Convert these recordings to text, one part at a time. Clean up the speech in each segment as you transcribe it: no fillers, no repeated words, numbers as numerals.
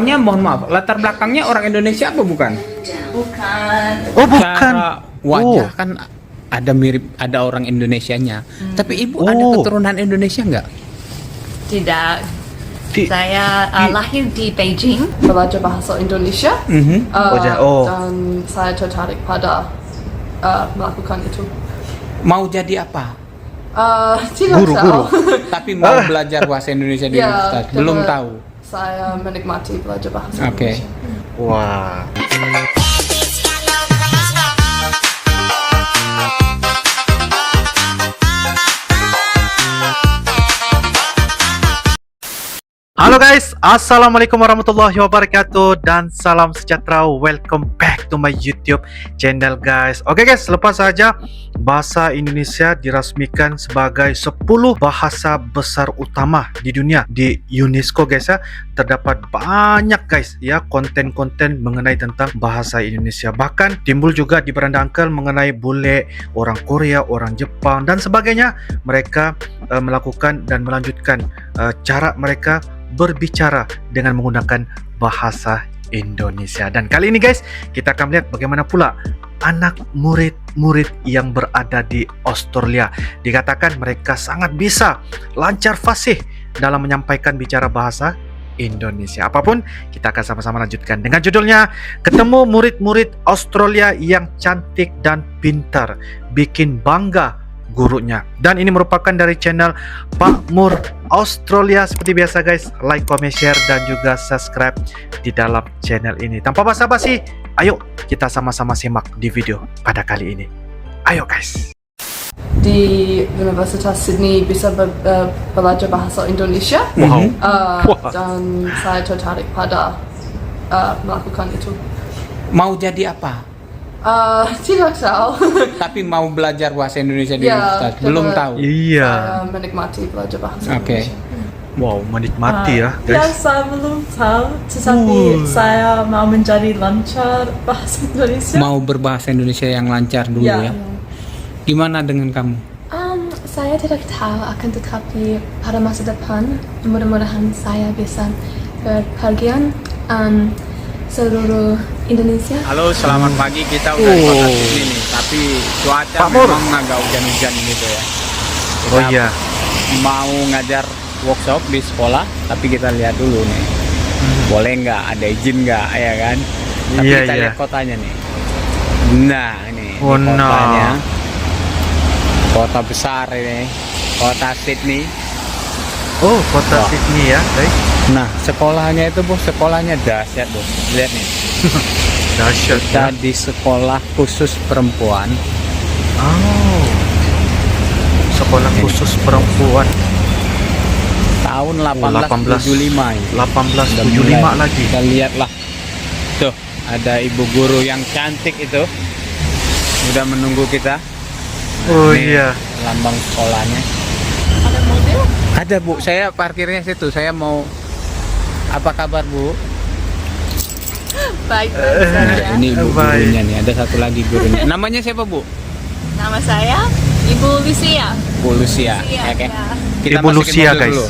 Mohon maaf, latar belakangnya orang Indonesia apa bukan? Bukan. Oh, bukan. Cara wajah kan ada mirip, ada orang Indonesianya. Tapi ibu ada keturunan Indonesia nggak? Tidak. Di- Saya lahir di Beijing. Belajar bahasa Indonesia dan saya tertarik pada melakukan itu. Mau jadi apa? Tidak Guru. tahu. Tapi mau belajar bahasa Indonesia di Ya, universitas? Belum karena tahu. Saya menikmati belajar bahasa Oke. Indonesia. Wah. Halo guys, assalamualaikum warahmatullahi wabarakatuh dan salam sejahtera. Welcome back to my YouTube channel guys. Oke guys, lepas saja bahasa Indonesia dirasmikan sebagai 10 bahasa besar utama di dunia di UNESCO guys ya. Terdapat banyak guys ya konten-konten mengenai tentang bahasa Indonesia. Bahkan timbul juga di beranda angkel mengenai bule, orang Korea, orang Jepang dan sebagainya. Mereka melakukan dan melanjutkan cara mereka berbicara dengan menggunakan bahasa Indonesia. Dan kali ini guys, kita akan melihat bagaimana pula anak murid-murid yang berada di Australia. Dikatakan mereka sangat bisa, lancar fasih dalam menyampaikan bicara bahasa Indonesia. Apapun, kita akan sama-sama lanjutkan dengan judulnya Ketemu Murid-murid Australia yang Cantik dan Pintar, Bikin Bangga Gurunya. Dan ini merupakan dari channel Pak Mur Australia. Seperti biasa guys, like, comment, share dan juga subscribe di dalam channel ini. Tanpa basa-basi, ayo kita sama-sama simak di video pada kali ini. Ayo guys. Di Universitas Sydney bisa belajar bahasa Indonesia. Wow. Dan saya tertarik pada melakukan itu. Mau jadi apa? Tidak tahu. Tapi mau belajar bahasa Indonesia di Ya, universitas? Belum karena- tahu. Iya. Saya menikmati belajar bahasa Oke. Indonesia. Wow, menikmati ya Ya, guys. saya belum tahu, tetapi saya mau menjadi lancar bahasa Indonesia. Mau berbahasa Indonesia yang lancar dulu ya. Ya. Gimana dengan kamu? Saya tidak tahu akan tetapi pada masa depan mudah-mudahan saya bisa berpergian seluruh Indonesia. Halo, selamat pagi. Kita udah di kota Sydney nih, tapi cuaca Pak Mur. memang agak hujan-hujan gitu ya. Kita Oh iya. mau ngajar workshop di sekolah, tapi kita lihat dulu nih. Boleh nggak? Ada izin nggak? Ya kan? Tapi Iya, kita iya. lihat kotanya nih. Nah, ini Oh, no. kotanya. Kota besar ini. Kota Sydney. Oh, kota Wah. Sydney ya guys. Nah, sekolahnya itu bos, sekolahnya dahsyat bos. Lihat nih. Dahsyat Kita ya. di sekolah khusus perempuan. Oh. Sekolah khusus perempuan. Tahun 1875 1875 ini. 1875 lagi. Kita lihatlah. Tuh, ada ibu guru yang cantik itu. Udah menunggu kita. Oh Ini iya. lambang sekolahnya. Ada mobil? Ada Bu, saya parkirnya situ. Saya mau. Apa kabar Bu? Baik, Nah, ini ibu Baik. gurunya nih. Ada satu lagi gurunya. Namanya siapa Bu? Nama saya Ibu Lucia. Bu Lucia. Lucia, Oke. ya. Kita Ibu masukin Lucia, mobil guys. dulu.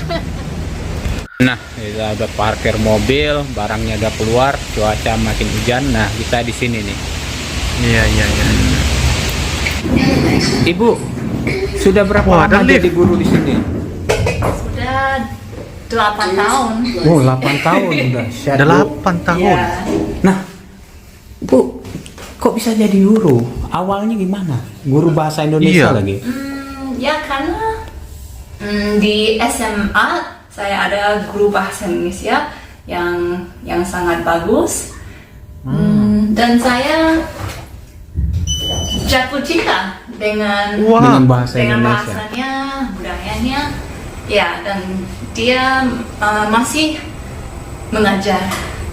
Nah, kita udah parkir mobil, barangnya udah keluar, cuaca makin hujan. Nah, kita di sini nih. Iya iya iya. Ibu, sudah berapa Wah, lama ada lift. jadi guru di sini? Sudah 8 tahun. Oh, 8 tahun udah. 8 tahun. Ya. Nah, Bu, kok bisa jadi guru? Awalnya gimana? Guru bahasa Indonesia Iya. lagi? Ya karena di SMA saya ada guru bahasa Indonesia yang sangat bagus. Dan saya jatuh cinta dengan Wah. Dengan bahasa dengan Indonesia. bahasanya, budayanya, ya, dan dia masih mengajar.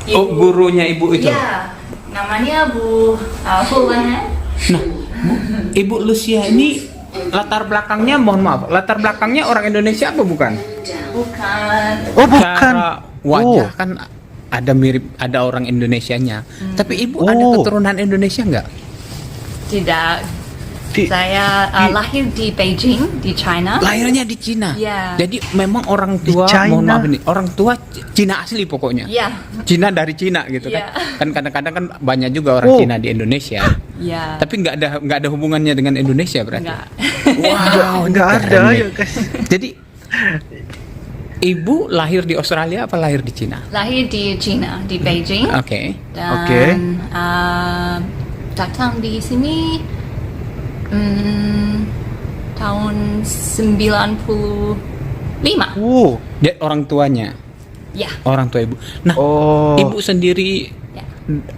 Oh, gurunya Ibu itu? Ya, namanya Bu Hulahan. Nah, Bu, Ibu Lucia ini latar belakangnya, mohon maaf, latar belakangnya orang Indonesia apa bukan? Bukan. Oh, bukan. Cara wajah kan ada mirip, ada orang Indonesianya. Tapi Ibu ada keturunan Indonesia nggak? Tidak. Saya lahir di Beijing, di China. Lahirnya di Cina. Iya. Jadi memang orang tua, China. mohon maaf nih, orang tua Cina asli pokoknya. Iya. Cina dari Cina gitu kan. Iya. Kan kadang-kadang kan banyak juga orang Oh. Cina di Indonesia. Iya. Tapi nggak ada hubungannya dengan Indonesia berarti. Enggak. Wow, Nggak ini ada keren nih. ya guys. Jadi ibu lahir di Australia apa lahir di Cina? Lahir di China, di Beijing. Oke. Dan Oke. datang di sini tahun 95. Dia orang tuanya, Ya. orang tua ibu. Nah, Oh. ibu sendiri Ya.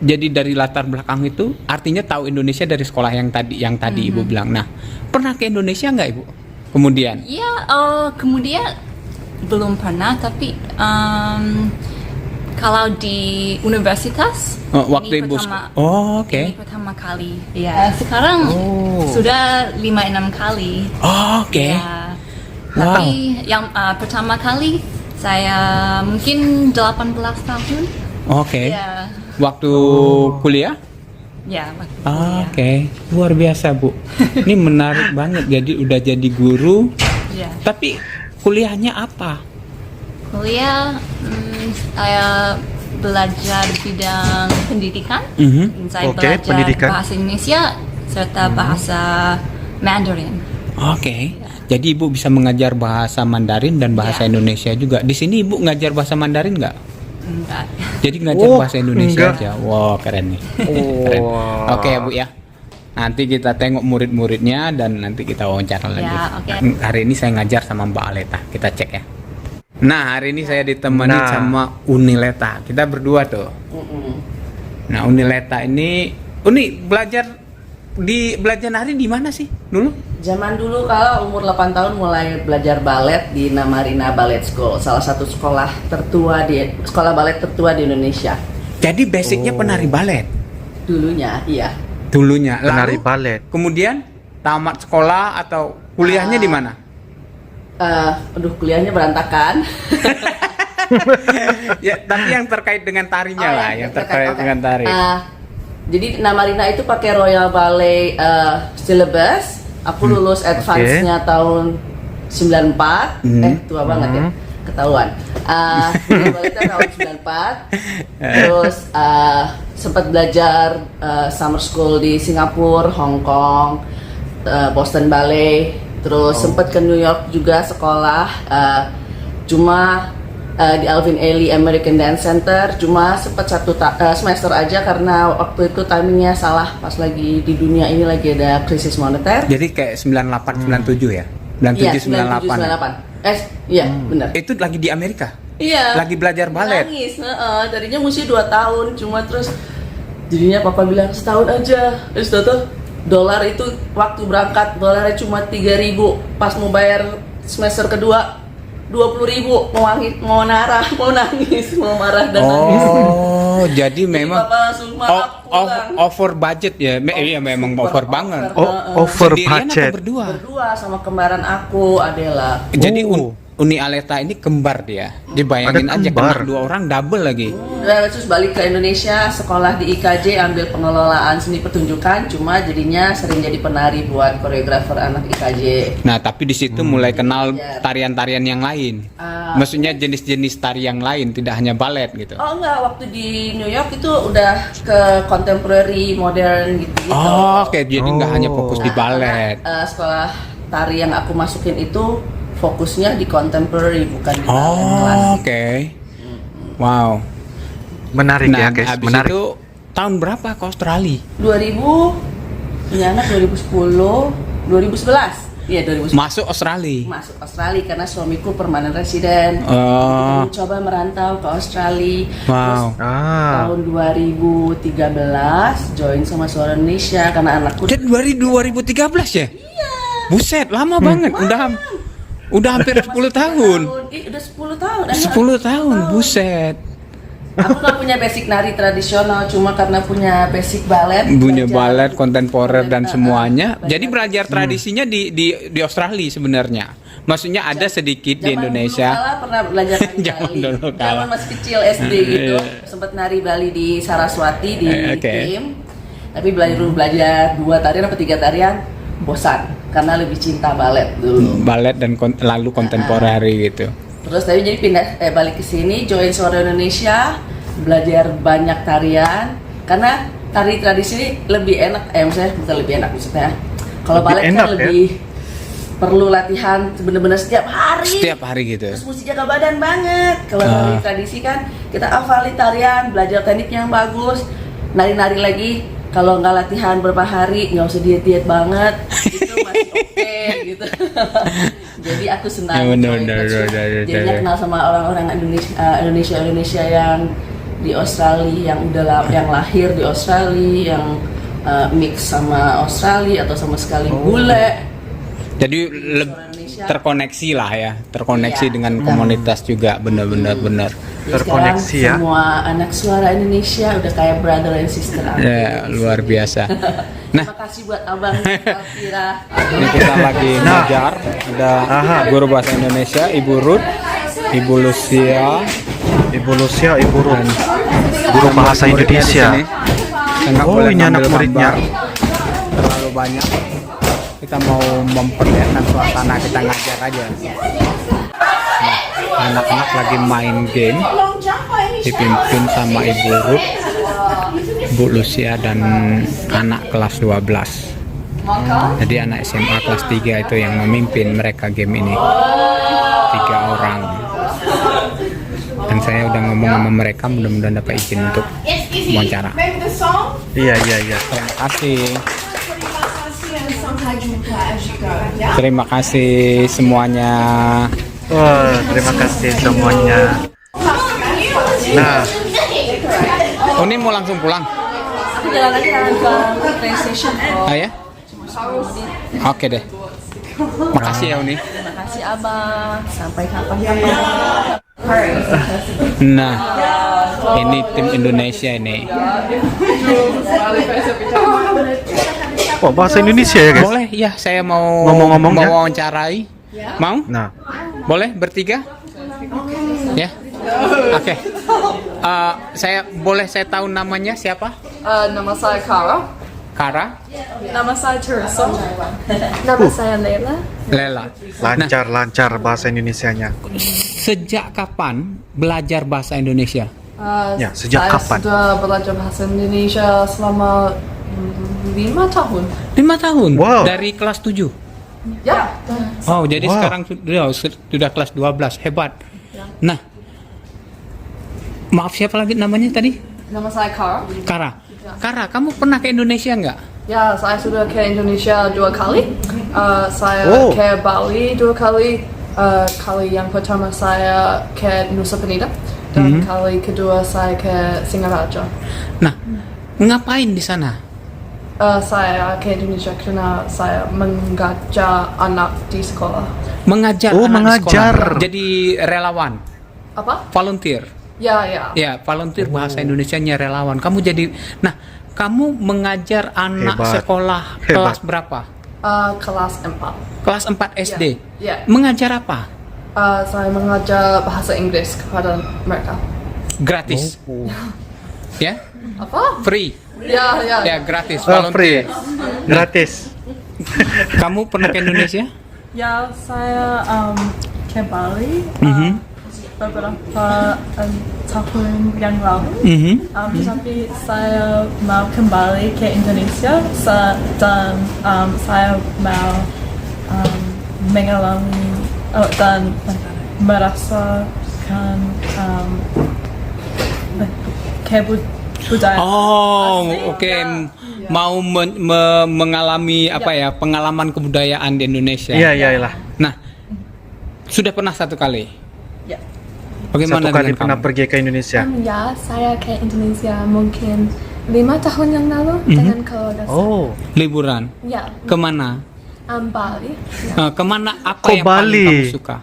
jadi dari latar belakang itu artinya tahu Indonesia dari sekolah yang tadi ibu bilang. Nah, pernah ke Indonesia nggak ibu? Kemudian? Ya, kemudian belum pernah, tapi kalau di universitas Waktu ini ibu pertama, oh, oke. ini pertama kali. Ya, sekarang sudah 5-6 kali. Oh, oke. Ya. Wow. Tapi yang pertama kali saya mungkin 18 tahun. Oke. Ya, Waktu kuliah? ya. waktu Oke, kuliah. luar biasa bu. Ini menarik banget. Jadi udah jadi guru, Ya. tapi kuliahnya apa? Kuliah, saya belajar bidang pendidikan. Mhm. Saya Oke, belajar pendidikan. bahasa Indonesia serta bahasa Mandarin. Oke, jadi ibu bisa mengajar bahasa Mandarin dan bahasa Ya. Indonesia juga. Di sini ibu ngajar bahasa Mandarin nggak? Enggak. Jadi ngajar Oh, bahasa Indonesia enggak. aja. Wow, keren nih. Keren. Wah. Oke ya bu ya. Nanti kita tengok murid-muridnya dan nanti kita wawancara lagi. Ya, oke. Hari ini saya ngajar sama Mbak Aleta. Kita cek ya. Nah, hari ini saya ditemani Nah. sama Unileta. Kita berdua tuh. Nah, Unileta ini belajar nari di mana sih dulu? Zaman dulu kalau umur 8 tahun mulai belajar balet di Namarina Ballet School, salah satu sekolah balet tertua di Indonesia. Jadi basicnya penari balet Dulunya, iya. dulunya. Penari Lalu balet. kemudian tamat sekolah atau kuliahnya di mana? Kuliahnya berantakan. Ya, tapi yang terkait dengan tarinya lah, yang terkait oke. dengan tari. Jadi Namarina itu pakai Royal Ballet syllabus. Aku lulus advance-nya tahun 94. Tua banget ya. Ketahuan. Royal Balletnya tahun 94. Terus sempat belajar summer school di Singapura, Hong Kong, Boston Ballet. Terus sempat ke New York juga sekolah. Cuma di Alvin Ailey American Dance Center, cuma sempat satu semester aja karena waktu itu timingnya salah, pas lagi di dunia ini lagi ada krisis moneter. Jadi kayak 98 97 ya? 97 98. Iya, benar. Itu lagi di Amerika. Iya. Lagi belajar balet. Nangis, tadinya mesti 2 tahun, cuma terus jadinya papa bilang setahun aja. Terus tahu dolar itu waktu berangkat dolarnya cuma 3.000, pas mau bayar semester kedua 20.000, mau nangis, mau marah dan nangis. Oh, jadi memang Papa langsung maaf pulang. over budget ya. Iya memang over banget. Over Sendirian budget. atau berdua? Berdua sama kembaran aku, Adela. Jadi Oh. Uni Aleta ini kembar dia. Dibayangin Ada aja kembar. kena 2 orang double lagi. Terus balik ke Indonesia, sekolah di IKJ, ambil pengelolaan seni pertunjukan, cuma jadinya sering jadi penari buat koreografer anak IKJ. Nah, tapi di situ mulai kenal Iya. tarian-tarian yang lain. Maksudnya jenis-jenis tari yang lain, tidak hanya balet gitu. Oh enggak, waktu di New York itu udah ke contemporary, modern gitu-gitu. Oh, oke. Jadi nggak hanya fokus di Nah, balet. karena, sekolah tari yang aku masukin itu fokusnya di contemporary, bukan di balet Oh, klasik. oke. Wow. Menarik ya Nah, guys, habis menarik. itu tahun berapa ke Australia? 2000, ini anak 2010, 2011. Iya, 2011. Masuk Australia. Masuk Australia karena suamiku permanent resident. Oh. Mencoba merantau ke Australia. Wow. Terus tahun 2013 join sama Suara Indonesia karena anakku Jadi 2013 ya? Iya. Buset, lama banget. Udah hampir 10 tahun. Udah 10 tahun. 10 tahun, buset. Aku nggak punya basic nari tradisional, cuma karena punya basic balet. Punya belajar balet, kontemporer dan balet, semuanya. belajar. Jadi belajar tradisinya di Australia sebenarnya. Maksudnya ada sedikit di Zaman Indonesia. dulu kala pernah belajar nari Zaman Bali. dulu kala. Zaman masih kecil SD gitu, sempat nari Bali di Saraswati di Oke. tim. Tapi belajar 2 tarian apa 3 tarian, bosan karena lebih cinta balet dulu. Balet dan lalu kontemporari gitu. Terus tapi jadi balik ke sini, join Suara Indonesia, belajar banyak tarian karena tari tradisi ini lebih enak, maksudnya bukan lebih enak maksudnya. Kalau Lebih balet enak, kan lebih perlu latihan bener-bener setiap hari. Setiap hari gitu. Terus mesti jaga badan banget. Kalau tari tradisi kan kita hafalin tarian, belajar teknik yang bagus, nari-nari lagi. Kalau nggak latihan berapa hari, nggak usah diet banget, itu masih oke gitu. Jadi aku senang. Ya, bener. Jadinya kenal sama orang-orang Indonesia yang di Australia, yang lahir di Australia, yang mix sama Australia atau sama sekali bule. Jadi terkoneksi lah ya, terkoneksi dengan komunitas juga, bener. Jadi Terkoneksi ya. Semua anak Suara Indonesia udah kayak brother and sister. Ya, luar biasa. Nah, Terima kasih buat abang Alfira. ini kita lagi ngajar, ada guru bahasa Indonesia, Ibu Ruth, Ibu Lucia, Ibu Ruth, guru bahasa Indonesia. Oh, ini anak muridnya. Terlalu banyak. Kita mau memperlihatkan suasana kita ngajar aja. Nah, anak-anak lagi main game, dipimpin sama Ibu Ruth, Bu Lucia dan anak kelas 12. Jadi anak SMA kelas 3 itu yang memimpin mereka game ini. 3 orang. Dan saya udah ngomong sama mereka, mudah-mudahan dapat izin untuk wawancara. Iya. Terima kasih. Terima kasih semuanya. Wah, terima kasih semuanya. Nah, Oh, ini mau langsung pulang? Aku jalan lagi ke train station. Ah ya? Oke deh. Makasih ya Uni. Terima kasih abang. Sampai kapan-kapan. Nah, ini tim Indonesia ini. oh bahasa Indonesia ya guys? Boleh? Ya, saya mau Ngomong-ngomong ya? wawancarai. Mau? Nah, Boleh bertiga? Ya. Oke. Saya tahu namanya siapa? Nama saya Kara. Kara, Nama saya Teresa. Nama saya Lela. Lela. lancar bahasa Indonesianya. Sejak kapan belajar bahasa Indonesia? Ya, sejak saya kapan? sudah belajar bahasa Indonesia selama 5 tahun. 5 tahun. Wow. Dari kelas 7. Ya. Oh, jadi Wow. sekarang sudah kelas 12. Hebat. Nah, maaf siapa lagi namanya tadi? Nama saya Kara. Kara, kamu pernah ke Indonesia nggak? Ya, saya sudah ke Indonesia 2 kali. Saya Oh. ke Bali 2 kali. Kali yang pertama saya ke Nusa Penida dan kali kedua saya ke Singaraja. Nah, ngapain di sana? Saya ke Indonesia karena saya mengajar anak di sekolah. Mengajar Oh, anak di mengajar. sekolah. Jadi relawan, Apa? volunteer. Ya. Ya, volunteer bahasa Indonesianya relawan. Kamu jadi, nah, kamu mengajar anak Hebat. sekolah Hebat. kelas berapa? Kelas 4. Kelas 4 SD. Ya. Mengajar apa? Saya mengajar bahasa Inggris kepada mereka. Gratis. Ya? Apa? Free. Ya. Ya, gratis. Free, Volunteer. gratis. Kamu pernah ke Indonesia? Ya, saya ke Bali beberapa tahun yang lalu. Tapi saya mau kembali ke Indonesia dan saya mau mengalami dan merasakan kebudayaan. Oh, oke. Mau mengalami apa ya, pengalaman kebudayaan di Indonesia. Iya. Nah, sudah pernah 1 kali. Ya. Bagaimana Satu kali dengan pernah kamu? pergi ke Indonesia. Ya, saya ke Indonesia mungkin 5 tahun yang lalu dengan keluarga saya. Oh, Liburan. Ya, Kemana? Bali. Kemana? Apa Kok yang paling Bali? kamu suka?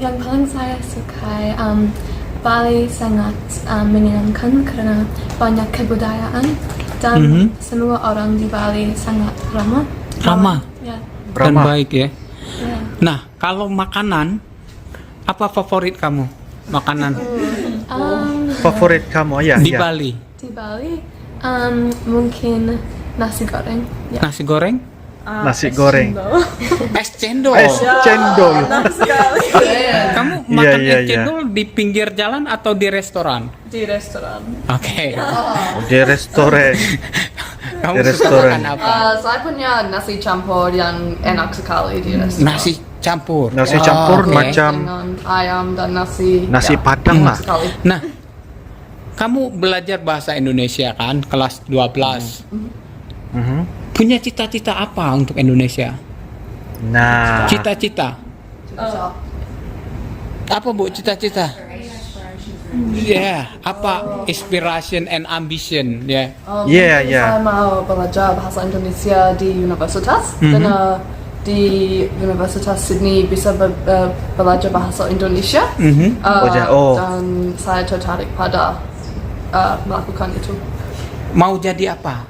Yang paling saya suka Bali sangat menyenangkan karena banyak kebudayaan dan semua orang di Bali sangat ramah. Ramah. Ya. Dan ramah. baik ya. Ya. Nah, kalau makanan, apa favorit kamu? Makanan Favorit kamu ya? di Ya. Bali? Di Bali mungkin nasi goreng. Ya. Nasi goreng? Nasi goreng. Es cendol. Es cendol. Enak sekali. Kamu Iya, makan iya, es iya. cendol di pinggir jalan atau di restoran? Di restoran. Oke. Di restoran. Kamu Di suka restoran. makan apa? Saya punya nasi campur yang enak sekali di restoran. Nasi campur. Nasi Oh, campur oke. macam Dengan ayam dan nasi. nasi ya, padang enak lah. sekali. Nah, kamu belajar bahasa Indonesia kan, kelas 12. Mhm. Punya cita-cita apa untuk Indonesia? Nah, Cita-cita. Apa Bu cita-cita? Ya, apa inspiration and ambition ya? Iya, iya. Saya mau belajar bahasa Indonesia di universitas karena di Universitas Sydney bisa belajar bahasa Indonesia. Dan saya tertarik pada melakukan itu. Mau jadi apa?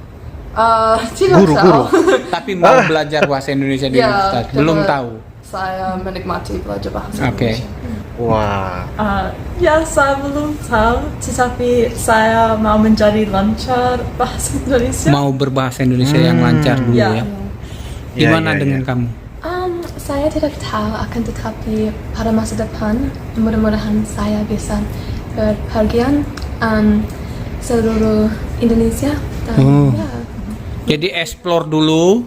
Tidak Guru. tahu. Tapi mau belajar bahasa Indonesia di Ya, universitas? karena Belum tahu. Saya menikmati belajar bahasa Oke. Indonesia. wah. Ya, saya belum tahu, tetapi saya mau menjadi lancar bahasa Indonesia. Mau berbahasa Indonesia yang lancar dulu Ya. ya. Gimana Ya, ya, dengan ya. kamu? Saya tidak tahu akan tetapi pada masa depan mudah-mudahan saya bisa berpergian seluruh Indonesia dan Oh. ya. Jadi explore dulu,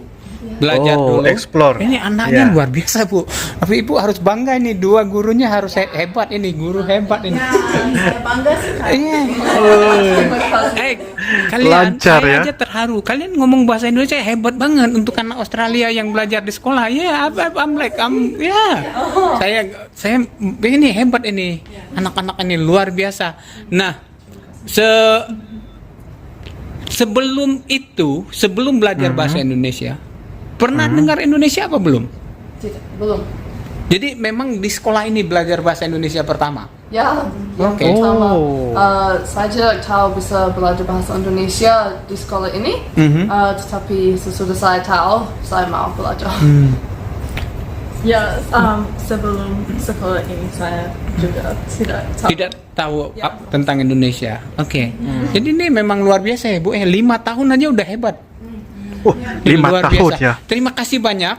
belajar Oh, dulu. explore. Ini anaknya Ya. luar biasa Bu. Tapi Ibu harus bangga ini, dua gurunya harus hebat ini, guru hebat ini. Saya bangga sekali. Iya. Kalian Lancar saya ya. aja terharu. Kalian ngomong bahasa Indonesia hebat banget untuk anak Australia yang belajar di sekolah. Ya, saya ini hebat ini. Anak-anak ini luar biasa. Nah, sebelum belajar bahasa Indonesia, pernah dengar Indonesia apa belum? Tidak, belum. Jadi memang di sekolah ini belajar bahasa Indonesia pertama. Ya, yang Oke. pertama Oh. saya tidak tahu bisa belajar bahasa Indonesia di sekolah ini, tetapi sesudah saya tahu, saya mau belajar. Ya, sebelum sekolah ini saya juga tidak tahu. Tidak tahu tentang Indonesia. Oke. Jadi ini memang luar biasa ya Bu. 5 tahun aja udah hebat. Oh, 5 Luar tahun biasa. ya. Terima kasih banyak.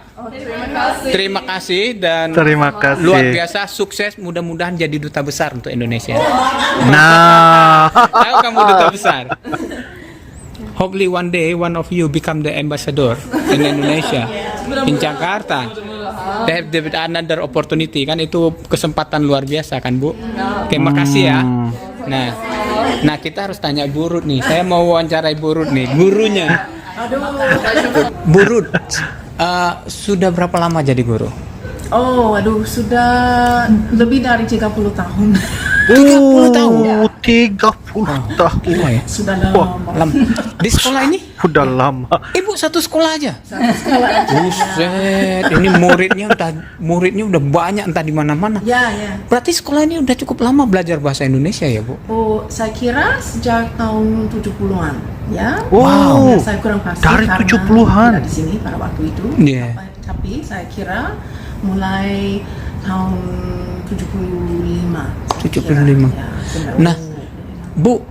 Terima kasih dan Terima kasih. luar biasa, sukses, mudah-mudahan jadi duta besar untuk Indonesia. Nah, Tahu kamu duta besar. Hopefully one day one of you become the ambassador in Indonesia, in Jakarta. They have another opportunity, kan itu kesempatan luar biasa kan Bu. Oke, makasih ya. Nah kita harus tanya Bu Ruth nih. Saya mau wawancarai Bu Ruth nih, gurunya. Bu Ruth, sudah berapa lama jadi guru? Oh, aduh, sudah lebih dari 30 tahun. 30 tahun. 30 tahun. Gila ya. Sudah lama. Lama. Di sekolah ini? Udah lama. Ibu satu sekolah aja. Sekolah aja. Buset, ini muridnya udah banyak entah di mana-mana. Ya, ya. Berarti sekolah ini udah cukup lama belajar bahasa Indonesia ya, Bu? Oh, saya kira sejak tahun 70-an, ya. Wow. Ya, saya kurang pasti Dari karena 70-an. tidak di sini pada waktu itu. Iya. Tapi saya kira mulai tahun 75. saya 75. kira. Ya, benar. Nah, Bu,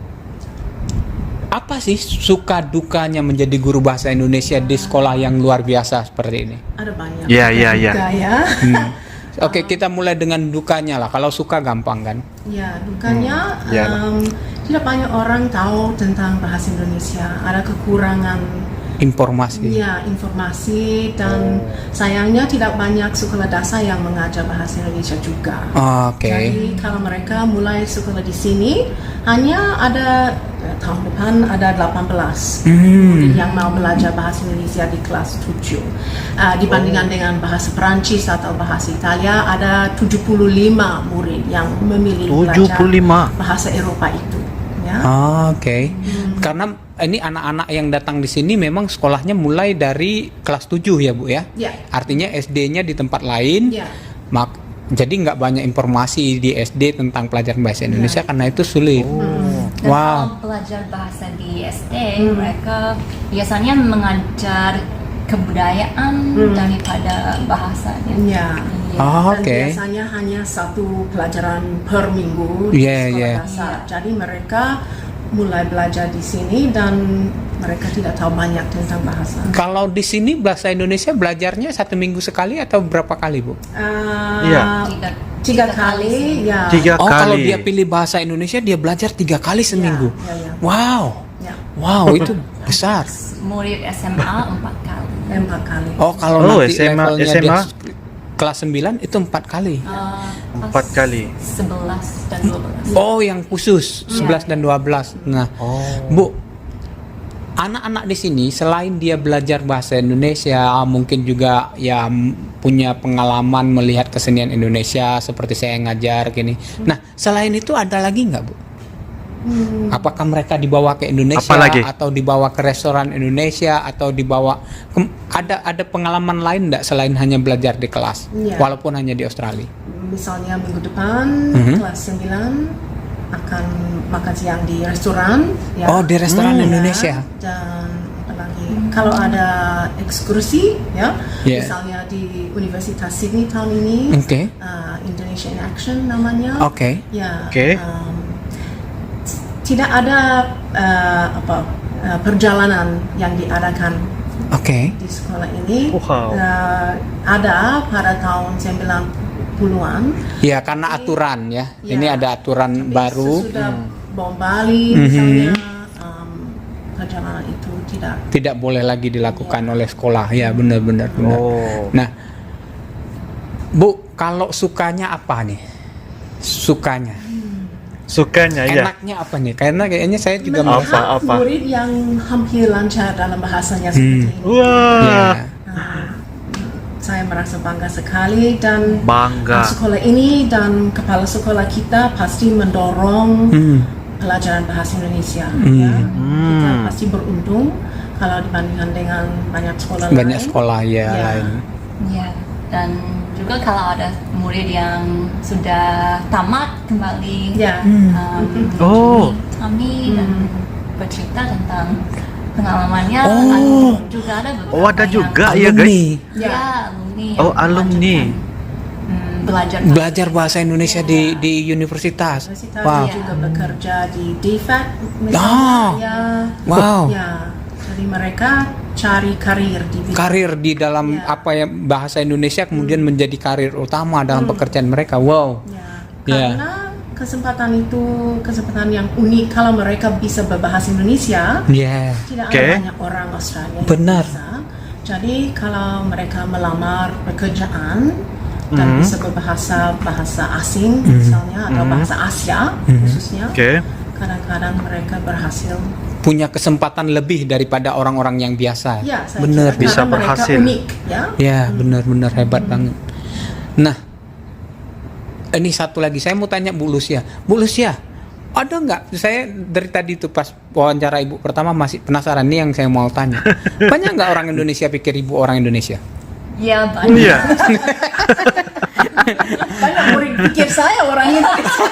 apa sih suka dukanya menjadi guru bahasa Indonesia di sekolah yang luar biasa seperti ini? Ada banyak. Ya, ya, ya. Juga, ya. Oke, kita mulai dengan dukanya lah. Kalau suka gampang kan? Ya, dukanya Ya. tidak banyak orang tahu tentang bahasa Indonesia. Ada kekurangan Informasi. ya informasi dan sayangnya tidak banyak sekolah dasar yang mengajar bahasa Indonesia juga. Oke. Jadi kalau mereka mulai sekolah di sini hanya ada tahun depan ada 18 murid yang mau belajar bahasa Indonesia di kelas 7. Dibandingkan dengan bahasa Perancis atau bahasa Italia ada 75 murid yang memilih belajar 75. bahasa Eropa itu. Ya. Oke. Karena ini anak-anak yang datang di sini memang sekolahnya mulai dari kelas 7 ya, Bu ya? Ya. Artinya SD-nya di tempat lain. Ya. Jadi nggak banyak informasi di SD tentang pelajaran bahasa Indonesia karena itu sulit. Dan Wow. kalau belajar bahasa di SD, mereka biasanya mengajar kebudayaan daripada bahasanya. Ya. Oh, Dan oke. biasanya hanya satu pelajaran per minggu Iya, di sekolah iya. dasar. Jadi mereka mulai belajar di sini dan mereka tidak tahu banyak tentang bahasa. Kalau di sini bahasa Indonesia belajarnya 1 minggu sekali atau berapa kali, Bu? Iya. Tiga kali, ya. 3 Oh, kali. kalau dia pilih bahasa Indonesia dia belajar 3 kali seminggu. Ya. Wow. Ya. Wow, itu besar. Murid SMA 4 kali. 4 kali. Oh, kalau Oh, nanti SMA levelnya SMA? dia kelas 9 itu 4 kali. 4 kali. 11 dan 12. Oh, yang khusus 11 dan 12. Nah, Bu, anak-anak di sini selain dia belajar bahasa Indonesia, mungkin juga ya punya pengalaman melihat kesenian Indonesia seperti saya ngajar gini. Nah, selain itu ada lagi nggak, Bu? Apakah mereka dibawa ke Indonesia Apalagi? atau dibawa ke restoran Indonesia atau dibawa ada pengalaman lain nggak selain hanya belajar di kelas, Iya. walaupun hanya di Australia? Misalnya minggu depan kelas 9 akan makan siang di restoran. Ya. Oh, di restoran Ya. Indonesia. Dan apa lagi? Kalau ada ekskursi, ya, Yeah. misalnya di Universitas Sydney tahun ini, Oke. Indonesia in Action namanya. Oke. Ya. Oke. Tidak ada perjalanan yang diadakan Oke. di sekolah ini. Wow. Ada pada tahun 90-an. Ya, karena aturan ya. Ya. Ini ada aturan Tapi baru. sesudah bom Bali misalnya, perjalanan itu Tidak boleh lagi dilakukan oleh sekolah. Ya, benar-benar. Oh. Nah, Bu, kalau sukanya apa nih? Sukanya. Sukanya ya. Enaknya apa nih? Karena kayaknya saya juga Apa? murid yang hampir lancar dalam bahasanya seperti ini. Wah. Ya. Saya merasa bangga sekali dan Bangga. sekolah ini dan kepala sekolah kita pasti mendorong pelajaran bahasa Indonesia. Ya. Kita pasti beruntung kalau dibandingkan dengan banyak sekolah lain. Banyak sekolah ya lain. Ya, dan juga kalau ada murid yang sudah tamat kembali Ya. Oh. kami dan bercerita tentang pengalamannya. Oh. Juga ada beberapa Oh, ada yang- juga ya, guys. Ya, alumni. yang Oh, alumni. melanjutkan, Belajar bahasa Indonesia di universitas. Universitas Wow. juga bekerja di DFAT misalnya. Oh. Ya. Wow. Ya. Jadi mereka cari karir di bidang Karir di dalam Ya. apa ya bahasa Indonesia kemudian menjadi karir utama dalam pekerjaan mereka. Wow. Ya, Ya. karena kesempatan itu kesempatan yang unik kalau mereka bisa berbahasa Indonesia. Ya. Tidak Oke. ada banyak orang Australia yang Benar. bisa. Jadi kalau mereka melamar pekerjaan dan bisa berbahasa asing misalnya atau bahasa Asia khususnya, Oke. kadang-kadang mereka berhasil. Punya kesempatan lebih daripada orang-orang yang biasa. Ya, saya Benar. kira Bisa karena mereka berhasil. unik, ya. Ya, benar-benar hebat banget. Nah, ini satu lagi saya mau tanya Bu Lucia. Bu Lucia, ada nggak? Saya dari tadi tuh pas wawancara Ibu pertama masih penasaran nih yang saya mau tanya. Banyak nggak orang Indonesia pikir Ibu orang Indonesia? Ya, banyak. Iya. Banyak murid pikir saya orang Indonesia.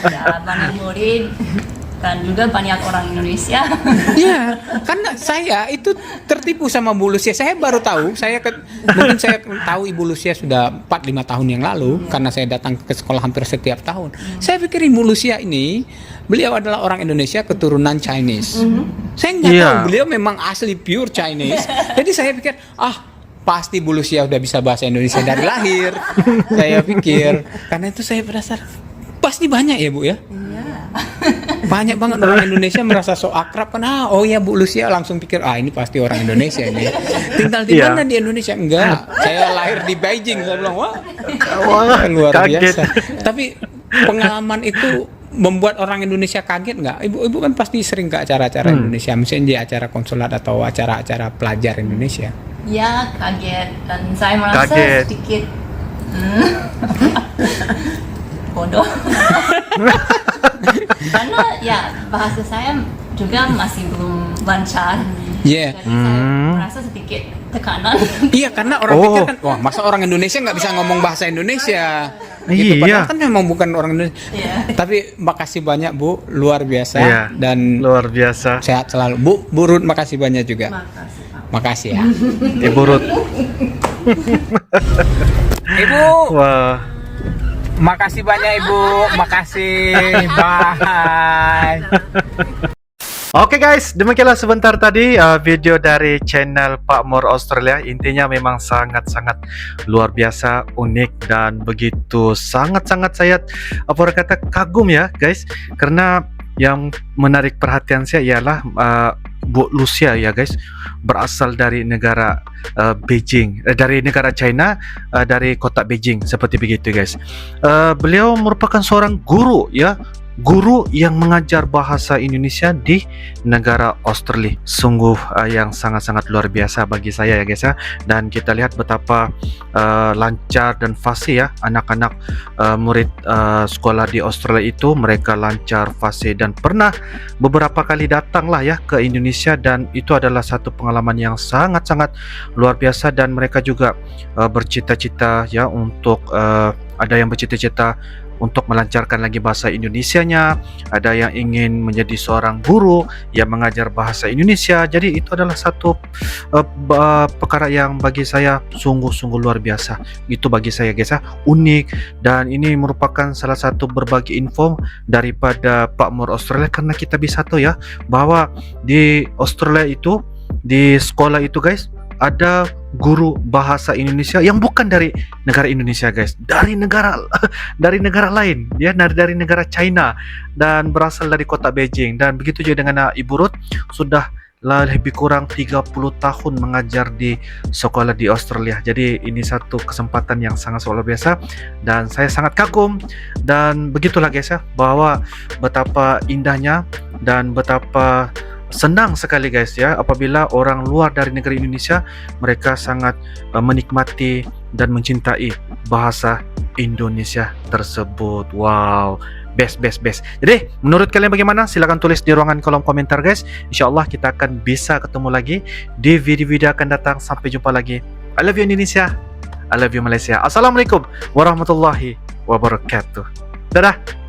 Ya, banyak murid dan juga banyak orang Indonesia. Iya, karena saya itu tertipu sama Bu Lucia. Saya baru tahu, mungkin saya tahu Ibu Lucia sudah 4-5 tahun yang lalu karena saya datang ke sekolah hampir setiap tahun. Saya pikir Ibu Lucia ini beliau adalah orang Indonesia keturunan Chinese. Saya nggak Iya. tahu beliau memang asli pure Chinese. Jadi saya pikir, pasti Bu Lucia udah bisa bahasa Indonesia dari lahir. Saya pikir, karena itu saya penasaran. Pasti banyak ya Bu ya? Banyak banget orang Indonesia merasa so akrab kan. Oh ya Bu Lucia langsung pikir ini pasti orang Indonesia ini. Tinggal di Iya. mana di Indonesia? Enggak. Saya lahir di Beijing. Saya bilang wah luar kaget. biasa. Tapi pengalaman itu membuat orang Indonesia kaget nggak? Ibu kan pasti sering ke acara-acara Indonesia, misalnya di acara konsulat atau acara-acara pelajar Indonesia. Ya, kaget dan saya merasa Kaget. sedikit bodoh. Karena ya bahasa saya juga masih belum lancar. Iya. Jadi saya merasa sedikit tekanan. Iya, karena orang Oh. pikir kan, wah masa orang Indonesia nggak bisa ngomong bahasa Indonesia? Gitu, Iya. padahal kan memang bukan orang Indonesia. Iya. Tapi makasih banyak Bu, luar biasa Iya. dan Luar biasa. sehat selalu. Bu Ruth makasih banyak juga. Makasih, Pak. Makasih ya. Ibu Ruth. Ibu, Wah. Makasih banyak Ibu, makasih. Bye. Oke guys, demikianlah sebentar tadi video dari channel Pak Mur Australia. Intinya memang sangat-sangat luar biasa, unik, dan begitu sangat-sangat saya kata kagum ya guys. Karena yang menarik perhatian saya ialah Bu Lucia ya guys, berasal dari negara Beijing, dari negara China, dari kota Beijing seperti begitu guys. Beliau merupakan seorang guru ya, guru yang mengajar bahasa Indonesia di negara Australia. Sungguh yang sangat-sangat luar biasa bagi saya ya guys ya. Dan kita lihat betapa lancar dan fasih ya anak-anak murid sekolah di Australia itu. Mereka lancar, fasih, dan pernah beberapa kali datang lah ya ke Indonesia, dan itu adalah satu pengalaman yang sangat-sangat luar biasa. Dan mereka juga bercita-cita ya untuk ada yang bercita-cita untuk melancarkan lagi bahasa Indonesianya, ada yang ingin menjadi seorang guru yang mengajar bahasa Indonesia. Jadi itu adalah satu perkara yang bagi saya sungguh-sungguh luar biasa. Itu bagi saya guys ya, unik, dan ini merupakan salah satu berbagi info daripada Pak Mur Australia, karena kita bisa tahu ya bahwa di Australia itu, di sekolah itu guys, ada guru bahasa Indonesia yang bukan dari negara Indonesia guys, dari negara lain ya, dari negara China, dan berasal dari kota Beijing. Dan begitu juga dengan Ibu Ruth, sudah lebih kurang 30 tahun mengajar di sekolah di Australia. Jadi ini satu kesempatan yang sangat luar biasa, dan saya sangat kagum. Dan begitulah guys ya, bahwa betapa indahnya dan betapa senang sekali guys ya apabila orang luar dari negeri Indonesia mereka sangat menikmati dan mencintai bahasa Indonesia tersebut. Wow, best. Jadi menurut kalian bagaimana? Silahkan tulis di ruangan kolom komentar guys. Insyaallah kita akan bisa ketemu lagi di video-video akan datang. Sampai jumpa lagi. I love you Indonesia, I love you Malaysia. Assalamualaikum warahmatullahi wabarakatuh. Dadah.